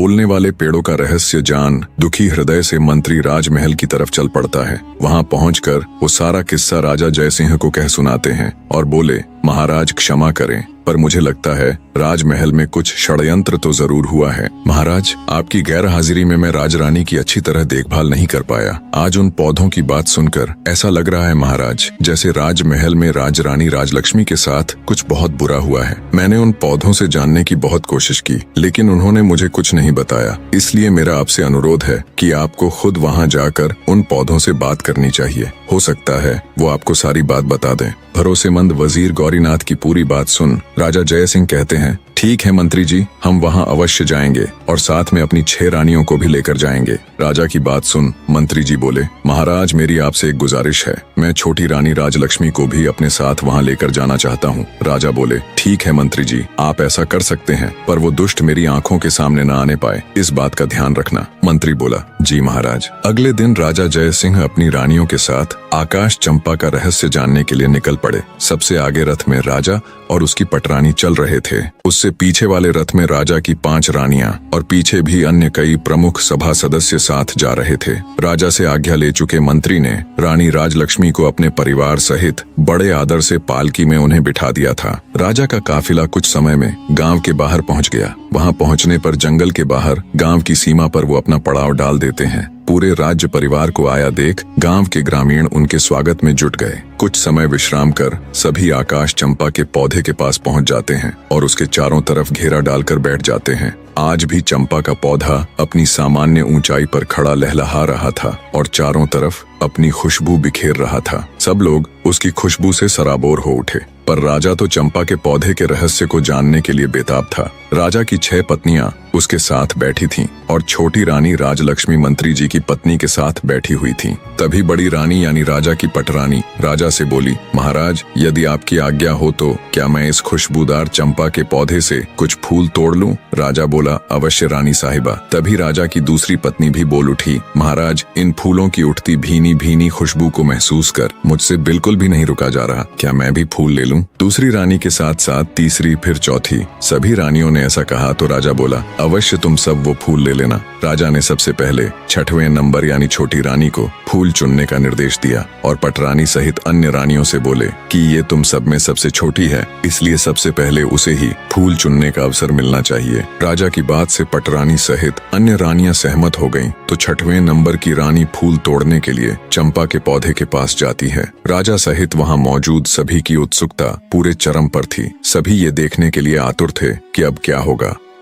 बोलने वाले पेड़ों का रहस्य जान दुखी हृदय से मंत्री राजमहल की तरफ चल पड़ता है। वहां पहुंचकर वो सारा किस्सा राजा जयसिंह को कह सुनाते हैं और बोले, महाराज क्षमा करें, पर मुझे लगता है राजमहल में कुछ षड्यंत्र तो जरूर हुआ है। महाराज, आपकी गैर हाजिरी में मैं राजरानी की अच्छी तरह देखभाल नहीं कर पाया। आज उन पौधों की बात सुनकर ऐसा लग रहा है महाराज, जैसे राजमहल में राजरानी राजलक्ष्मी के साथ कुछ बहुत बुरा हुआ है। मैंने उन पौधों से जानने की बहुत कोशिश की, लेकिन उन्होंने मुझे कुछ नहीं बताया। इसलिए मेरा आपसे अनुरोध है कि आपको खुद वहां जाकर उन पौधों से बात करनी चाहिए। हो सकता है वो आपको सारी बात बता दें। भरोसेमंद वजीर गौरीनाथ की पूरी बात सुन राजा जयसिंह कहते हैं, ठीक है मंत्री जी, हम वहां अवश्य जाएंगे और साथ में अपनी 6 रानियों को भी लेकर जाएंगे। राजा की बात सुन मंत्री जी बोले, महाराज मेरी आपसे एक गुजारिश है, मैं छोटी रानी राजलक्ष्मी को भी अपने साथ वहां लेकर जाना चाहता हूं। राजा बोले, ठीक है मंत्री जी, आप ऐसा कर सकते हैं, पर वो दुष्ट मेरी आंखों के सामने न आने पाए, इस बात का ध्यान रखना। मंत्री बोला, जी महाराज। अगले दिन राजा जयसिंह अपनी रानियों के साथ आकाश चंपा का रहस्य जानने के लिए निकल पड़े। सबसे आगे रथ में राजा और उसकी पटरानी चल रहे थे। उससे पीछे वाले रथ में राजा की 5 रानियां और पीछे भी अन्य कई प्रमुख सभा सदस्य साथ जा रहे थे। राजा से आज्ञा ले चुके मंत्री ने रानी राजलक्ष्मी को अपने परिवार सहित बड़े आदर से पालकी में उन्हें बिठा दिया था। राजा का काफिला कुछ समय में गांव के बाहर पहुंच गया। वहां पहुंचने पर जंगल के बाहर गांव की सीमा पर वो अपना पड़ाव डाल देते हैं। पूरे राज्य परिवार को आया देख गांव के ग्रामीण उनके स्वागत में जुट गए। कुछ समय विश्राम कर सभी आकाश चंपा के पौधे के पास पहुंच जाते हैं और उसके चारों तरफ घेरा डालकर बैठ जाते हैं। आज भी चंपा का पौधा अपनी सामान्य ऊंचाई पर खड़ा लहलहा रहा था और चारों तरफ अपनी खुशबू बिखेर रहा था। सब लोग उसकी खुशबू से सराबोर हो उठे, पर राजा तो चंपा के पौधे के रहस्य को जानने के लिए बेताब था। राजा की 6 पत्नियां उसके साथ बैठी थीं और छोटी रानी राजलक्ष्मी मंत्री जी की पत्नी के साथ बैठी हुई थीं। तभी बड़ी रानी यानी राजा की पटरानी राजा से बोली, महाराज यदि आपकी आज्ञा हो तो क्या मैं इस खुशबूदार चंपा के पौधे से कुछ फूल तोड़ लूं? राजा बोला, अवश्य रानी साहिबा। तभी राजा की दूसरी पत्नी भी बोल उठी, महाराज इन फूलों की उठती भीनी भीनी खुशबू को महसूस कर मुझसे बिल्कुल भी नहीं रुका जा रहा, क्या मैं भी फूल ले लूं? दूसरी रानी के साथ साथ तीसरी फिर चौथी सभी रानियों ने ऐसा कहा तो राजा बोला, अवश्य तुम सब वो फूल ले लेना। राजा ने सबसे पहले 6वें नंबर यानी छोटी रानी को फूल चुनने का निर्देश दिया और पटरानी सहित अन्य रानियों से बोले कि ये तुम सब में सबसे छोटी है, इसलिए सबसे पहले उसे ही फूल चुनने का अवसर मिलना चाहिए। राजा की बात से पटरानी सहित अन्य रानियां सहमत हो गईं, तो 6वें नंबर की रानी फूल तोड़ने के लिए चंपा के पौधे के पास जाती है। राजा सहित वहां मौजूद सभी की उत्सुकता पूरे चरम पर थी। सभी ये देखने के लिए आतुर थे कि अब क्या होगा।